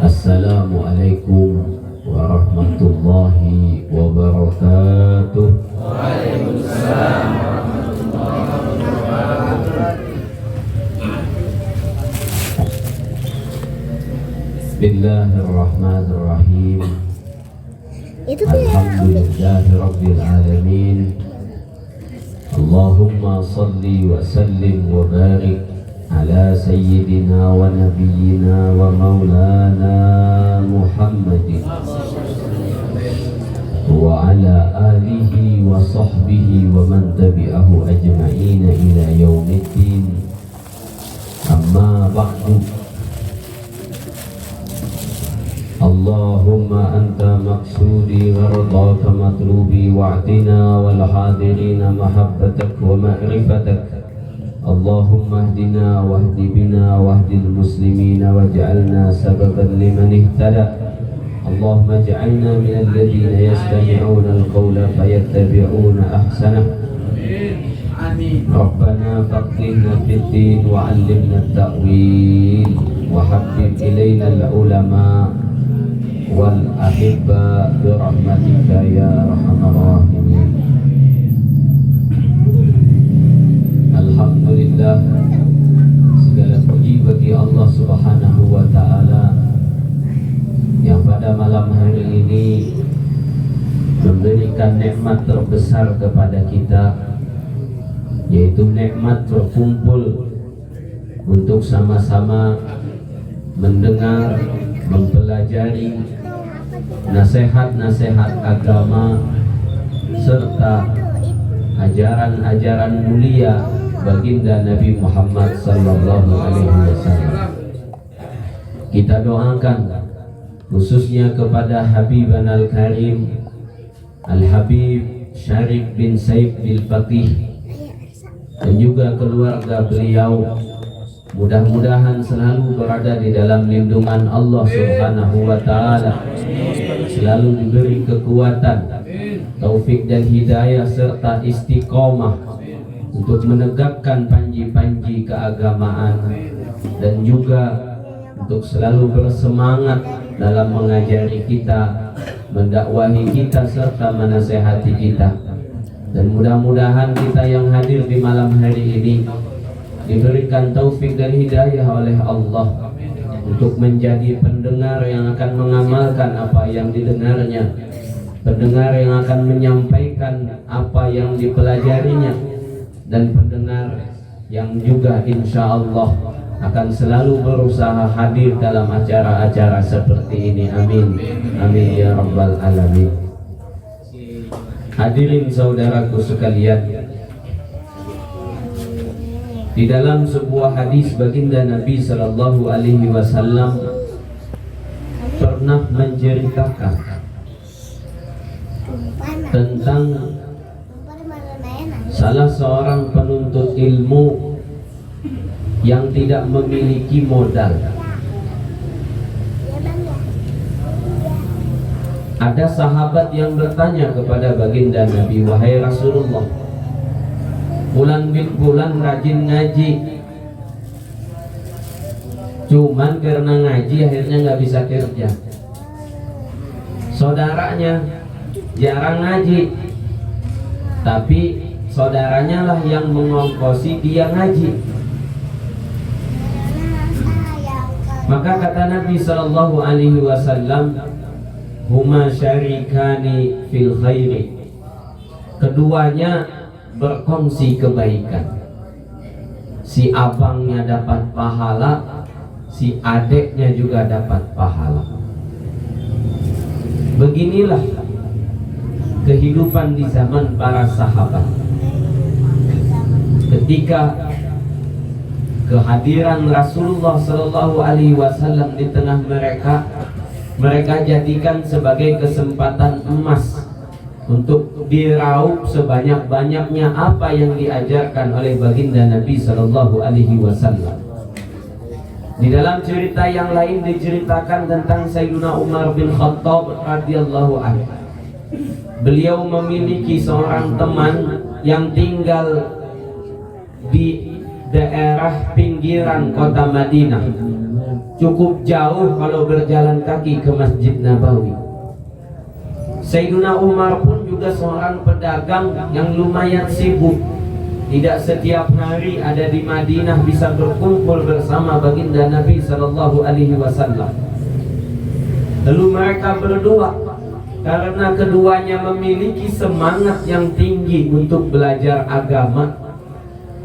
Assalamualaikum warahmatullahi wabarakatuh. Waalaikumsalam warahmatullahi wabarakatuh. Bismillahirrahmanirrahim. Alhamdulillahi rabbil alamin. Allahumma salli wa sallim wa barik ala sayyidina wa nabiyyina wa maulana Muhammadin wa ala alihi wa sahbihi wa man tabi'ahu ajma'ina ila yaumiddin. Amma ba'du. Allahumma anta maqsudi wa ridaka matlubi wa'tina wal hadirina mahabbatak wa ma'rifatak. Allahumma hdina wahdi bina wahdil muslimina waj'alna sababan liman ihtada. Allahumma ij'alna minal ladhina yastami'una al-qawla fayattabi'una ahsanah. Amin. Rabbana faqihna fid-din wa 'allimna at-ta'wil wa habbib ilayna al-ulama wal ahibba bi rahmatika ya arhamar rahimin. Alhamdulillah, segala puji bagi Allah Subhanahu wa ta'ala yang pada malam hari ini memberikan nikmat terbesar kepada kita, yaitu nikmat berkumpul untuk sama-sama mendengar, mempelajari nasihat-nasihat agama serta ajaran-ajaran mulia baginda Nabi Muhammad sallallahu alaihi wasallam. Kita doakan khususnya kepada Habiban Al-Karim Al-Habib Syarif bin Saif bin Fatih dan juga keluarga beliau, mudah-mudahan selalu berada di dalam lindungan Allah Subhanahu wa ta'ala, selalu diberi kekuatan, taufik dan hidayah serta istiqomah untuk menegakkan panji-panji keagamaan dan juga untuk selalu bersemangat dalam mengajari kita, mendakwahi kita serta menasehati kita. Dan mudah-mudahan kita yang hadir di malam hari ini diberikan taufik dan hidayah oleh Allah untuk menjadi pendengar yang akan mengamalkan apa yang didengarnya, pendengar yang akan menyampaikan apa yang dipelajarinya, dan pendengar yang juga insya Allah akan selalu berusaha hadir dalam acara-acara seperti ini. Amin, amin ya rabbal alamin. Hadirin saudaraku sekalian, di dalam sebuah hadis baginda Nabi sallallahu alaihi wasallam pernah menceritakan tentang salah seorang penuntut ilmu yang tidak memiliki modal. Ada sahabat yang bertanya kepada baginda Nabi, wahai Rasulullah, bulan bin bulan rajin ngaji, cuman karena ngaji akhirnya nggak bisa kerja. Saudaranya jarang ngaji, tapi saudaranya lah yang mengongkosi dia ngaji. Maka kata Nabi sallallahu alaihi wasallam, huma syarikani fil khairi. Keduanya berkongsi kebaikan. Si abangnya dapat pahala, si adeknya juga dapat pahala. Beginilah kehidupan di zaman para sahabat. ketika kehadiran Rasulullah Shallallahu Alaihi Wasallam di tengah mereka, mereka jadikan sebagai kesempatan emas untuk diraup sebanyak-banyaknya apa yang diajarkan oleh baginda Nabi Shallallahu Alaihi Wasallam. Di dalam cerita yang lain diceritakan tentang Sayyidina Umar bin Khattab radhiyallahu anhu. Beliau memiliki seorang teman yang tinggal di daerah pinggiran kota Madinah, cukup jauh kalau berjalan kaki ke Masjid Nabawi. Sayyidina Umar pun juga seorang pedagang yang lumayan sibuk. Tidak setiap hari ada di Madinah bisa berkumpul bersama baginda Nabi Sallallahu Alaihi Wasallam. Lalu mereka berdua, karena keduanya memiliki semangat yang tinggi untuk belajar agama,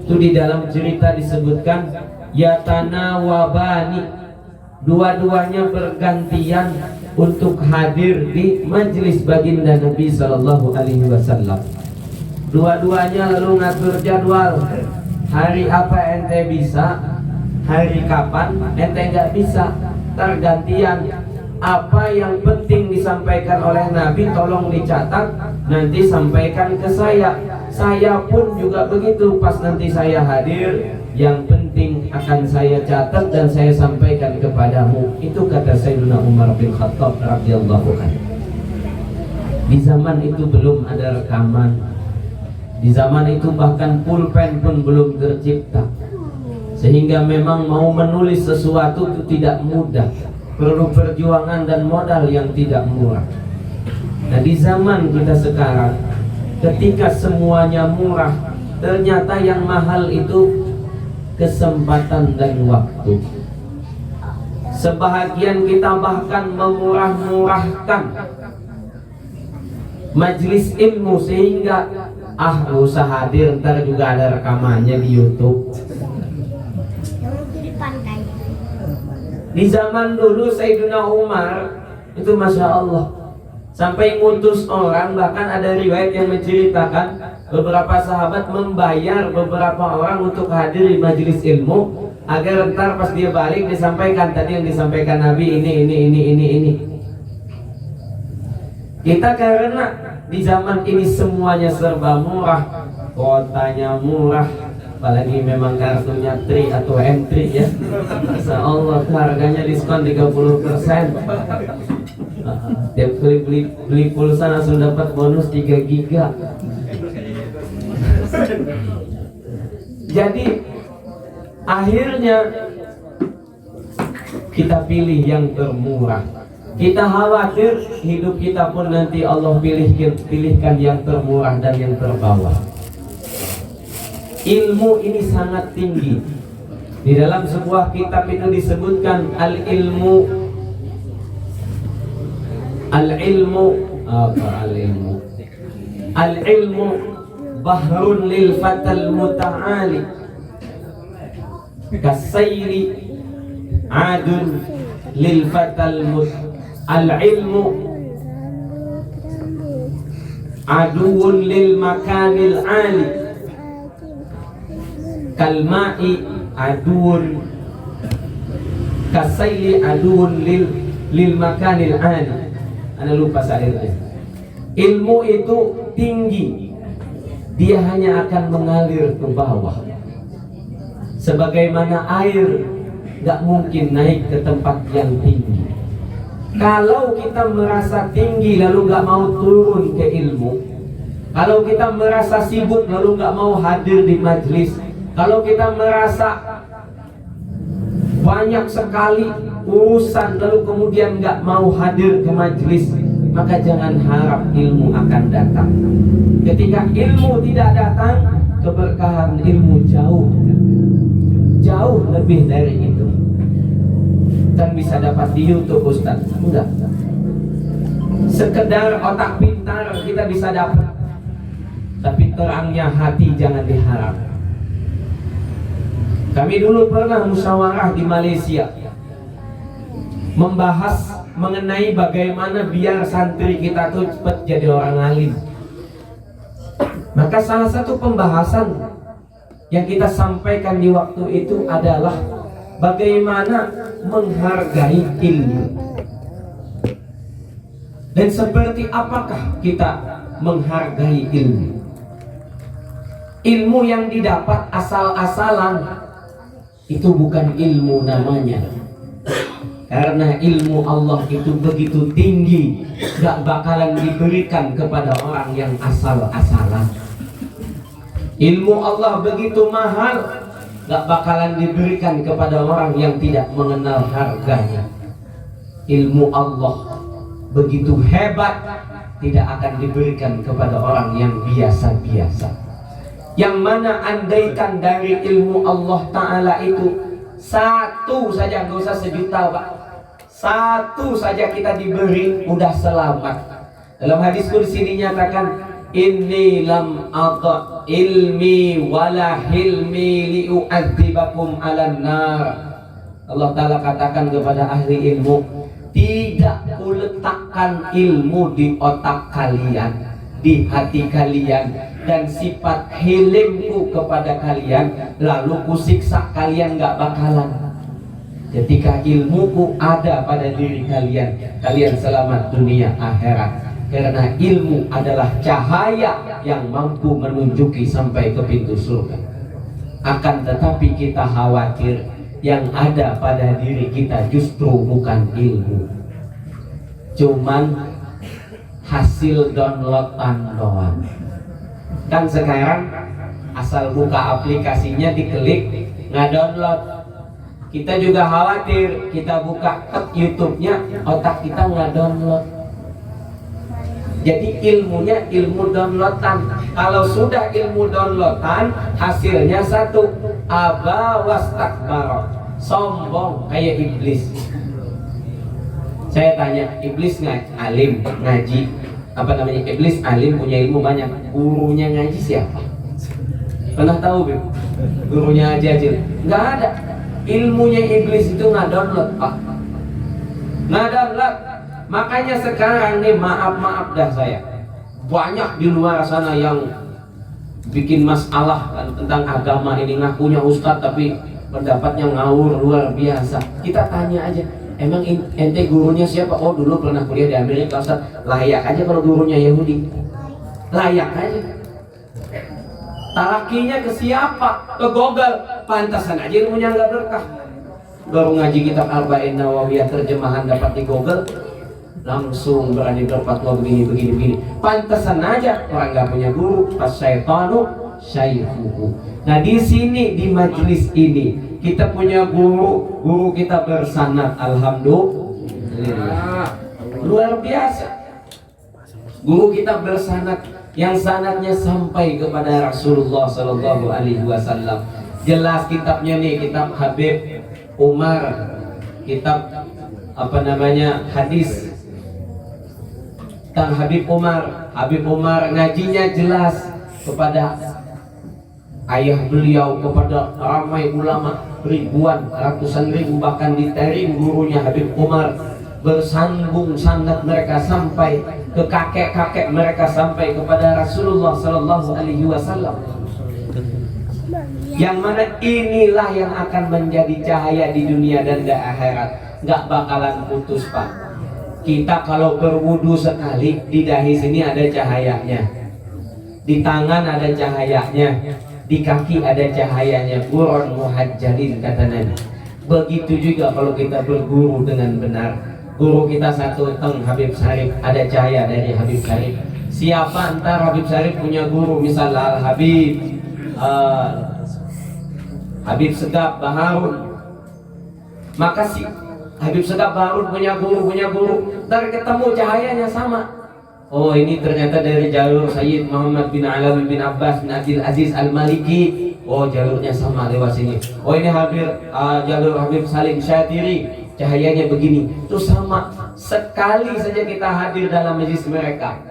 itu di dalam cerita disebutkan yatanawabani, dua-duanya bergantian untuk hadir di majelis baginda Nabi Sallallahu Alaihi Wasallam. Dua-duanya lalu ngatur jadwal, hari apa ente bisa, hari kapan ente nggak bisa, tergantian. Apa yang penting disampaikan oleh Nabi tolong dicatat, nanti sampaikan ke saya. Saya pun juga begitu, pas nanti saya hadir, yang penting akan saya catat dan saya sampaikan kepadamu. Itu kata Sayyidina Umar bin Khattab radhiyallahu anhu. Di zaman itu belum ada rekaman. Di zaman itu bahkan pulpen pun belum tercipta, sehingga memang mau menulis sesuatu itu tidak mudah, perlu perjuangan dan modal yang tidak murah. Nah, di zaman kita sekarang, ketika semuanya murah, ternyata yang mahal itu kesempatan dan waktu. Sebahagian kita bahkan memurah-murahkan majelis ilmu sehingga usah hadir, ntar juga ada rekamannya di YouTube. Di zaman dulu Sayyidina Umar itu Masya Allah sampai ngutus orang, bahkan ada riwayat yang menceritakan beberapa sahabat membayar beberapa orang untuk hadir di majelis ilmu agar ntar pas dia balik disampaikan tadi yang disampaikan Nabi ini. Kita karena di zaman ini semuanya serba murah, kotanya murah, apalagi memang kartunya Tri atau M3 ya. Masya Allah harganya diskon 30%. Tiap kali beli pulsa langsung dapat bonus 3 giga. Jadi akhirnya kita pilih yang termurah. Kita khawatir hidup kita pun nanti Allah pilihkan yang termurah dan yang terbawah. Ilmu ini sangat tinggi. Di dalam sebuah kitab itu disebutkan al-ilmu bahrun lil fatal muta'ali kasayri adun lil fatal al-ilmu aduun lil makanil ali kalma'i aduun kasayli aduun lil makanil ali. Anda lupa sairnya. Ilmu itu tinggi, dia hanya akan mengalir ke bawah. Sebagaimana air gak mungkin naik ke tempat yang tinggi. Kalau kita merasa tinggi lalu gak mau turun ke ilmu, kalau kita merasa sibuk lalu gak mau hadir di majelis, kalau kita merasa banyak sekali urusan lalu kemudian gak mau hadir ke majelis, maka jangan harap ilmu akan datang. Ketika ilmu tidak datang, keberkahan ilmu jauh lebih dari itu. Dan bisa dapat di YouTube Ustaz, enggak. Sekedar otak pintar kita bisa dapat, tapi terangnya hati jangan diharap. Kami dulu pernah musyawarah di Malaysia, membahas mengenai bagaimana biar santri kita tuh cepat jadi orang alim. Maka salah satu pembahasan Yang kita sampaikan di waktu itu adalah bagaimana menghargai ilmu. Dan seperti apakah kita menghargai ilmu? Ilmu yang didapat asal-asalan itu bukan ilmu namanya. Karena ilmu Allah itu begitu tinggi, gak bakalan diberikan kepada orang yang asal-asalan. Ilmu Allah begitu mahal, gak bakalan diberikan kepada orang yang tidak mengenal harganya. Ilmu Allah begitu hebat, tidak akan diberikan kepada orang yang biasa-biasa. Yang mana andaikan dari ilmu Allah Ta'ala itu satu saja, gak usah sejuta Pak, satu saja kita diberi, udah selamat. Dalam hadis kursi dinyatakan, inni lam ata ilmi wala hilmi liu'adzibakum alan nar. Allah Ta'ala katakan kepada ahli ilmu, tidak kuletakkan ilmu di otak kalian, di hati kalian, dan sifat hilimku kepada kalian, lalu kusiksa kalian gak bakalan. Ketika ilmuku ada pada diri kalian, kalian selamat dunia akhirat. Karena ilmu adalah cahaya yang mampu menunjuki sampai ke pintu surga. Akan tetapi kita khawatir yang ada pada diri kita justru bukan ilmu, cuman hasil downloadan doang. Kan sekarang asal buka aplikasinya diklik nggak-download. Kita juga khawatir kita buka YouTube-nya otak kita nggak-download. Jadi ilmunya ilmu downloadan. Kalau sudah ilmu downloadan, hasilnya satu, aba wastakbara, sombong kayak iblis. Saya tanya, iblis alim ngaji, apa namanya, iblis alim punya ilmu banyak, gurunya ngaji siapa? Pernah tahu Beb? Gurunya aja nggak ada. Ilmunya iblis itu nggak download Pak, nggak download. Makanya sekarang nih, maaf dah saya, banyak di luar sana yang bikin masalah tentang agama ini, ngakunya ustadz tapi pendapatnya ngawur luar biasa. Kita tanya aja, emang ente gurunya siapa? Oh dulu pernah kuliah di Amerika ustadz. Layak aja kalau gurunya Yahudi, layak aja. Talakinya ke siapa? Ke Google, pantasan aja ilmunya nggak berkah. Baru ngaji kitab Arba'in Nawawiyah terjemahan dapat di Google, langsung berani berfatwa begini. Pantesan aja orang nggak punya guru. As-syaitanu syaihuhu. Nah di sini di majelis ini kita punya guru kita bersanad, alhamdulillah, luar biasa. Guru kita bersanad, yang sanadnya sampai kepada Rasulullah Sallallahu Alaihi Wasallam. Jelas kitabnya nih, kitab Habib Umar, kitab apa namanya, hadis tentang Habib Umar ngajinya jelas kepada ayah beliau, kepada ramai ulama, ribuan, ratusan ribu, bahkan diterim gurunya Habib Umar, bersambung sanad mereka sampai ke kakek-kakek mereka, sampai kepada Rasulullah Sallallahu Alaihi Wasallam. Yang mana inilah yang akan menjadi cahaya di dunia dan di akhirat, nggak bakalan putus Pak. Kita kalau berwudu sekali, di dahi sini ada cahayanya, di tangan ada cahayanya, di kaki ada cahayanya, Qur'an muhajjalin kata Nabi. Begitu juga kalau kita berguru dengan benar. Guru kita satu teng Habib Syarif, ada cahaya dari Habib Syarif. Siapa antar Habib Syarif punya guru, misalnya Al-Habib Habib Segaf Baharun, maka si Habib Segaf Baharun punya guru, ntar ketemu cahayanya sama. Oh ini ternyata dari jalur Sayyid Muhammad bin Alawi bin Abbas bin Abdul Aziz Al-Maliki. Oh jalurnya sama lewat sini. Oh ini jalur Habib Salim Syatiri, cahayanya begini. Itu sama. Sekali saja kita hadir dalam majlis mereka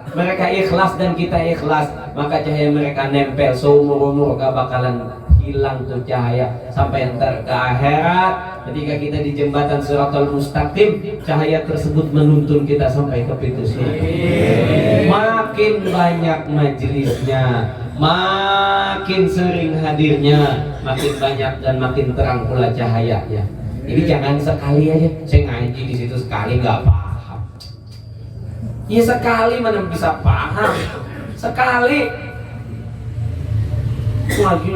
ikhlas dan kita ikhlas, maka cahaya mereka nempel seumur-umur, gak bakalan hilang tuh cahaya sampai ntar ke akhirat. Ketika kita di jembatan Shiratal Mustaqim, cahaya tersebut menuntun kita sampai ke pintu surga. Makin banyak majelisnya, Makin sering hadirnya, makin banyak dan makin terang pula cahayanya. Jadi jangan sekali aja saya ngaji di situ sekali nggak paham. Ya sekali mana bisa paham? Sekali ngaji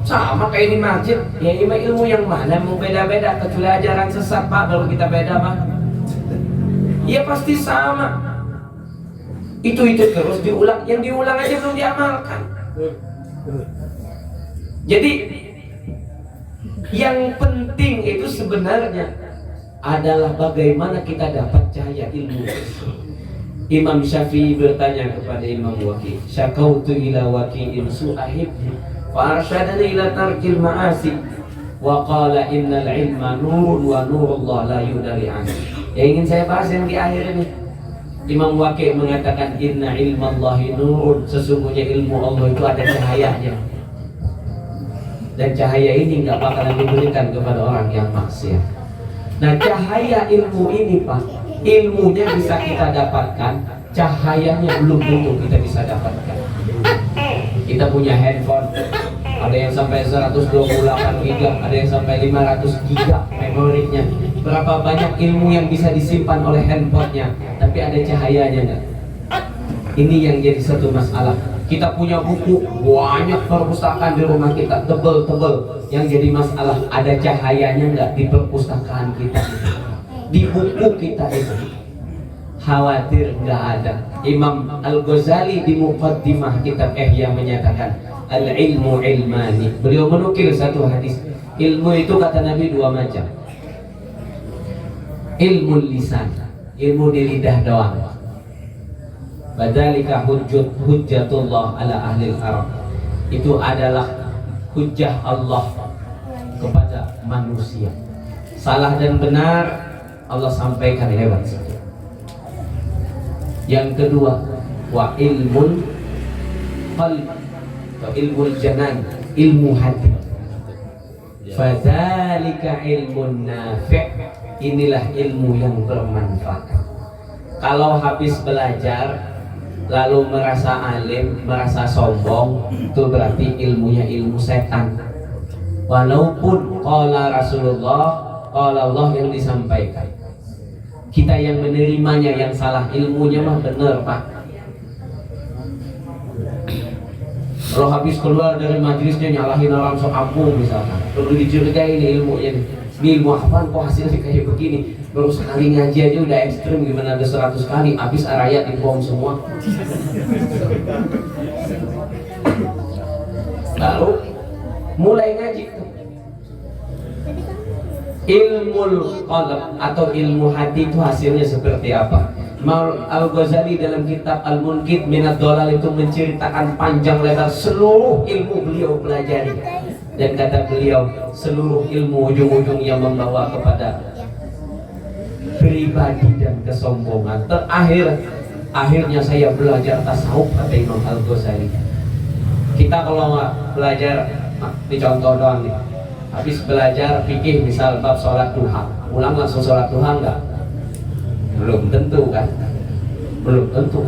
sama kayak ini masjid. Ya ilmu yang mana mau beda-beda, kecuali ajaran sesat Pak baru kita beda Pak. Ya pasti sama. Itu terus diulang, yang diulang aja belum diamalkan. Jadi yang penting itu sebenarnya adalah bagaimana kita dapat cahaya ilmu. Imam Syafi'i bertanya kepada Imam Waqi, syakautu ila waqi'in su'ahib fa arsyadani ila tarkil ma'asi wa qala innal ilma nurun wa nurullah la yudari anhu. Yang ingin saya bahas yang di akhir ini, Imam Waqi mengatakan inna ilmallahi nurun, sesungguhnya ilmu Allah itu ada cahayanya. Dan cahaya ini nggak bakalan diberikan kepada orang yang maksiat. Nah cahaya ilmu ini Pak, ilmunya bisa kita dapatkan, cahayanya belum tentu kita bisa dapatkan. Kita punya handphone, ada yang sampai 128 GB, ada yang sampai 500 GB memorinya. Berapa banyak ilmu yang bisa disimpan oleh handphonenya, tapi ada cahayanya nggak? Ini yang jadi satu masalah. Kita punya buku banyak, perpustakaan di rumah kita tebel-tebel. Yang jadi masalah ada cahayanya nggak di perpustakaan kita, di buku kita itu? Khawatir nggak ada. Imam Al-Ghazali di Muqaddimah kitab Ihya menyatakan al-ilmu ilmani. Beliau menukil satu hadis. Ilmu itu kata Nabi dua macam. Ilmu lisan, ilmu di lidah doang. Badzalika hujjatullah ala ahli al-arab. Itu adalah hujjah Allah kepada manusia. Salah dan benar Allah sampaikan lewat situ. Yang kedua, wa ilmun qalb, wa ilmul janan, ilmu hati. Fadzalika ilmun nafi'. Inilah ilmu yang bermanfaat. Kalau habis belajar lalu merasa alim, merasa sombong, itu berarti ilmunya ilmu setan. Walaupun qala Rasulullah, qala Allah yang disampaikan, kita yang menerimanya yang salah, ilmunya mah benar Pak. Kalau habis keluar dari majelisnya nyalahin orang sok kampung misalkan, perlu dicurigai ini ilmunya nih. Ini ilmu apaan kok hasilnya kayak begini? Baru sekali ngaji aja udah ekstrim, gimana ada 100 kali, habis arayat dibom semua. Lalu mulai ngaji tuh. Ilmu qalb atau ilmu hati itu hasilnya seperti apa? Imam Al-Ghazali dalam kitab Al-Munqidh Minad Dhalal itu menceritakan panjang lebar seluruh ilmu beliau pelajari. Dan kata beliau, seluruh ilmu ujung-ujungnya membawa kepada pribadi dan kesombongan. Akhirnya saya belajar tasawuf, kata Imam Al-Ghazali. Kita kalau nggak belajar, ini contoh doang nih. Habis belajar fikih misal bab sholat duha, ulang langsung sholat duha nggak? Belum tentu kan? Belum tentu.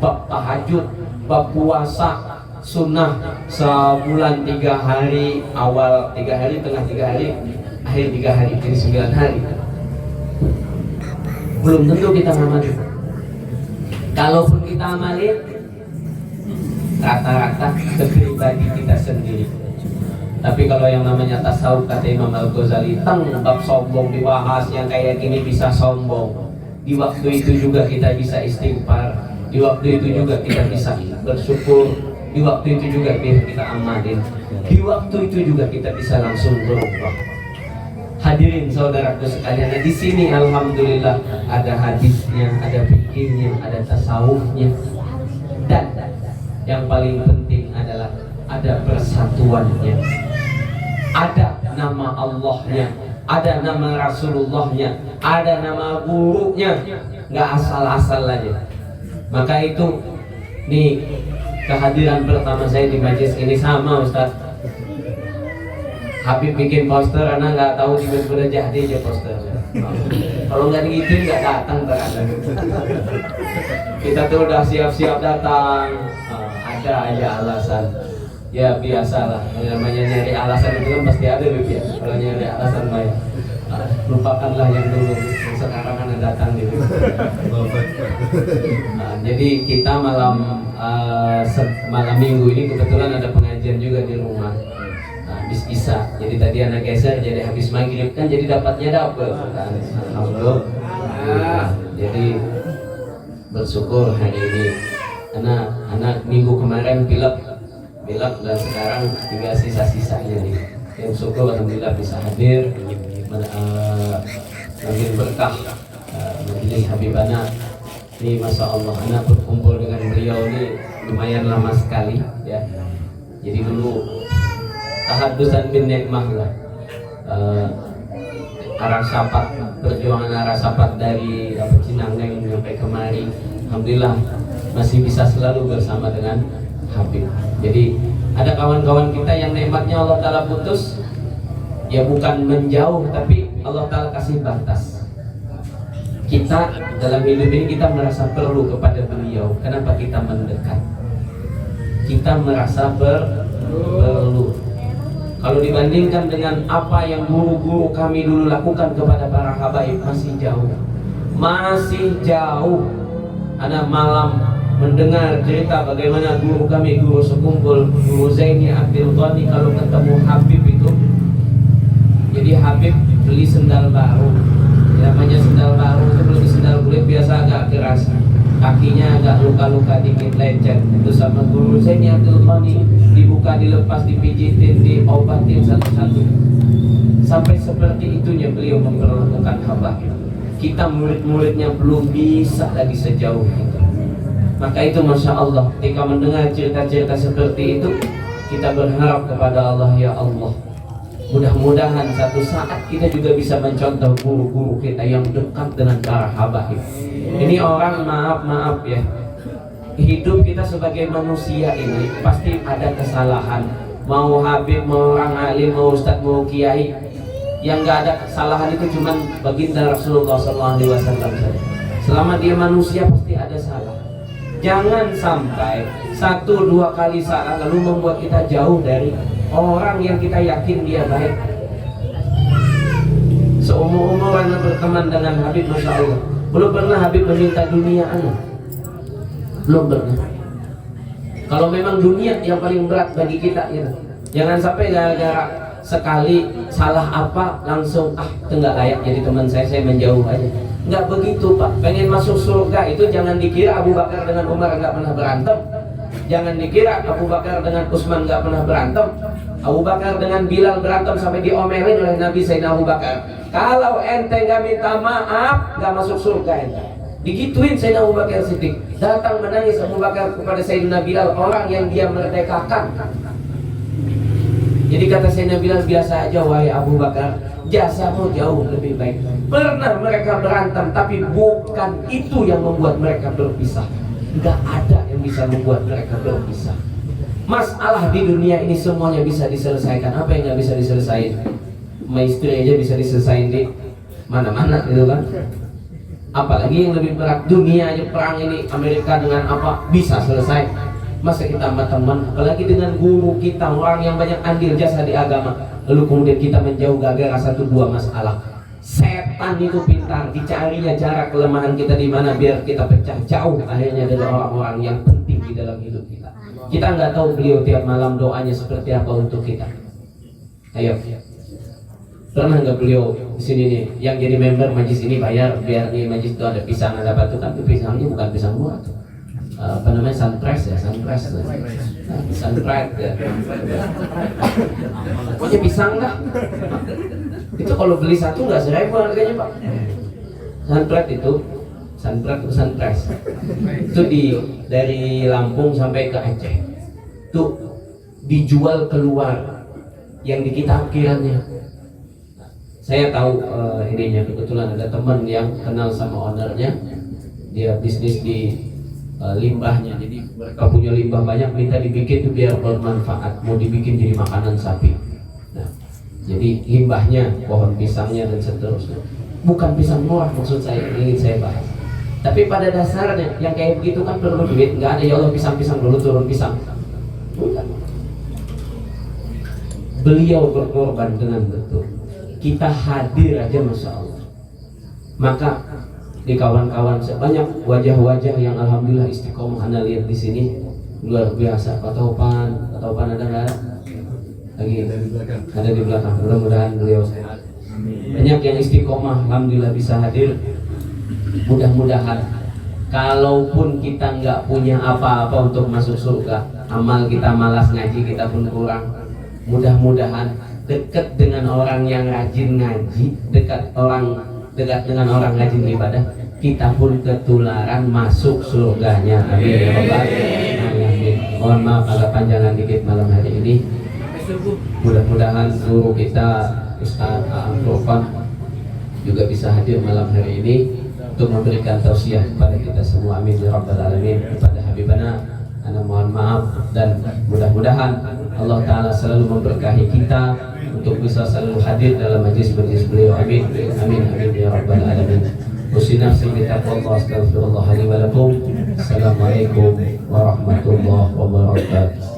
Bab tahajud, bab puasa, sunnah sebulan 3 hari, awal 3 hari, tengah 3 hari, akhir 3 hari, jadi 9 hari. Belum tentu kita ngamalin. Kalaupun kita amalin, rata-rata ke pribadi kita sendiri. Tapi kalau yang namanya tasawuf, kata Imam Al-Ghazali, bab sombong dibahas, yang kayak gini bisa sombong. Di waktu itu juga kita bisa istighfar, di waktu itu juga kita bisa bersyukur, di waktu itu juga kita amalin, di waktu itu juga kita bisa langsung berubah. Hadirin saudaraku sekalian, nah di sini alhamdulillah ada hadisnya, ada fikihnya, ada tasawufnya, dan yang paling penting adalah ada persatuannya, ada nama Allahnya, ada nama Rasulullahnya, ada nama gurunya, nggak asal-asal aja. Maka itu nih kehadiran pertama saya di majelis ini sama Ustaz. Habib bikin poster, karena nggak tahu di mana jadi aja posternya. Kalau nggak gitu nggak datang terkadang. Kita tuh udah siap-siap datang, ada aja alasan. Ya biasalah, namanya nyari alasan itu kan pasti ada Beb ya. Kalau nyari alasan mah ya, lupakanlah yang dulu, yang sekarang kan datang gitu. Jadi kita malam minggu ini kebetulan ada pengajian juga di rumah. Habis Isya, jadi tadi anak geser, jadi habis maghrib kan jadi dapatnya dapet kan. Alhamdulillah. Jadi bersyukur hari ini. Anak minggu kemarin pilek dan sekarang tinggal sisa-sisanya nih. Yang syukur alhamdulillah bisa hadir, makin berkah majelis Habibana. Ini masya Allah, anak berkumpul dengan beliau ini lumayan lama sekali ya. Jadi dulu tahaddusan bin nikmah lah, arah sapat, perjuangan arah sapat dari Cinangneng sampai kemari, alhamdulillah masih bisa selalu bersama dengan Habib. Jadi ada kawan-kawan kita yang nikmatnya Allah Ta'ala putus, ya bukan menjauh tapi Allah Ta'ala kasih batas. Kita dalam hidup ini kita merasa perlu kepada beliau. Kenapa kita mendekat? Kita merasa perlu. Kalau dibandingkan dengan apa yang guru-guru kami dulu lakukan kepada para habaib, masih jauh. Anak malam mendengar cerita bagaimana guru kami, guru sekumpul, Guru Zaini Abdul Ghani, kalau ketemu Habib itu, jadi Habib beli sendal baru. Namanya sendal baru itu beli sendal kulit biasa agak keras, kakinya agak luka-luka dikit, lecet. Itu sama Guru Zaini Abdul Ghani, dibuka, dilepas, dipijitin, diobatin satu-satu. Sampai seperti itunya beliau memperlakukan habaib. Kita murid-muridnya belum bisa lagi sejauh itu. Maka itu masya Allah, ketika mendengar cerita-cerita seperti itu, kita berharap kepada Allah, ya Allah, mudah-mudahan satu saat kita juga bisa mencontoh guru-guru kita yang dekat dengan para habaib. Ini orang maaf ya, hidup kita sebagai manusia ini pasti ada kesalahan. Mau habib, mau orang alim, mau ustadz, mau kiai, yang gak ada kesalahan itu cuman baginda Rasulullah SAW saja. Selama dia manusia pasti ada salah. Jangan sampai 1-2 kali salah lalu membuat kita jauh dari orang yang kita yakin dia baik. Seumur-umuran berteman dengan Habib, masya Allah, belum pernah Habib meminta dunia anak. Belum pernah. Kalau memang dunia yang paling berat bagi kita, ya, jangan sampai gara-gara sekali salah apa langsung itu nggak layak jadi teman saya menjauh aja. Nggak begitu Pak. Pengen masuk surga itu jangan dikira Abu Bakar dengan Umar nggak pernah berantem. Jangan dikira Abu Bakar dengan Utsman nggak pernah berantem. Abu Bakar dengan Bilal berantem sampai diomelin oleh Nabi Sayyidina Abu Bakar. Kalau ente nggak minta maaf nggak masuk surga ente. Digituin Sayyidina Abu Bakar Siddiq. Datang menangis Abu Bakar kepada Sayyidina Bilal, orang yang dia merdekakan. Jadi kata Sayyidina Bilal, biasa aja wahai Abu Bakar, jasamu jauh lebih baik. Pernah mereka berantem, tapi bukan itu yang membuat mereka berpisah. Nggak ada yang bisa membuat mereka berpisah. Masalah di dunia ini semuanya bisa diselesaikan. Apa yang nggak bisa diselesaikan? Sama istri aja bisa diselesaikan di mana-mana gitu kan. Apalagi yang lebih berat, dunia aja perang ini, Amerika dengan apa bisa selesai. Masa kita sama teman, apalagi dengan guru kita, orang yang banyak andil jasa di agama, lalu kemudian kita menjauh gara-gara 1-2 masalah. Setan itu pintar, dicarinya cara kelemahan kita di mana biar kita pecah jauh akhirnya dari orang-orang yang penting di dalam hidup kita. Kita nggak tahu beliau tiap malam doanya seperti apa untuk kita. Ayo, pernah nggak beliau di sini nih, yang jadi member majlis ini bayar biar di majlis itu ada pisang, ada batu, kan itu pisangnya bukan pisang murah tuh. Apa namanya, sunpress ya, sunpress ya. Pokoknya pisang lah. Itu kalau beli satu nggak 1.000 harganya Pak. Sunpress itu dari Lampung sampai ke Aceh. Tuh dijual keluar yang di kita akhirannya. Saya tahu ininya, kebetulan ada teman yang kenal sama ownernya, dia bisnis di limbahnya, jadi mereka punya limbah banyak, minta dibikin tuh biar bermanfaat, mau dibikin jadi makanan sapi. Nah, jadi limbahnya, pohon pisangnya dan seterusnya, bukan pisang murah maksud saya, ingin saya bahas. Tapi pada dasarnya yang kayak begitu kan perlu duit, nggak ada ya Allah pisang-pisang dulu turun pisang. Bukan. beliau berkorban dengan betul. Kita hadir aja Masya Allah. Maka di kawan-kawan sebanyak wajah-wajah yang alhamdulillah istiqomah Anda lihat di sini luar biasa. Pak Taufan ada nggak? Lagi ada di belakang. Mudah-mudahan beliau sehat. Banyak yang istiqomah alhamdulillah bisa hadir. Mudah-mudahan kalaupun kita nggak punya apa-apa untuk masuk surga, amal kita malas ngaji, kita pun kurang. Mudah-mudahan dekat dengan orang yang rajin ngaji, dekat dengan orang rajin ibadah, kita pun ketularan masuk surganya. Amin ya rabbal alamin. Mohon maaf agak panjangan dikit malam hari ini. Mudah-mudahan guru kita Ustaz Taufan juga bisa hadir malam hari ini untuk memberikan tausiah kepada kita semua. Amin ya rabbal alamin. Kepada Habibana ana mohon maaf, dan mudah-mudahan Allah Ta'ala selalu memberkahi kita untuk bisa selalu hadir dalam majlis-majlis beliau. Amin amin amin ya rabbal alamin. Usinafsi bitaqwallah, astaghfirullah li wa lakum. Assalamualaikum warahmatullahi wabarakatuh.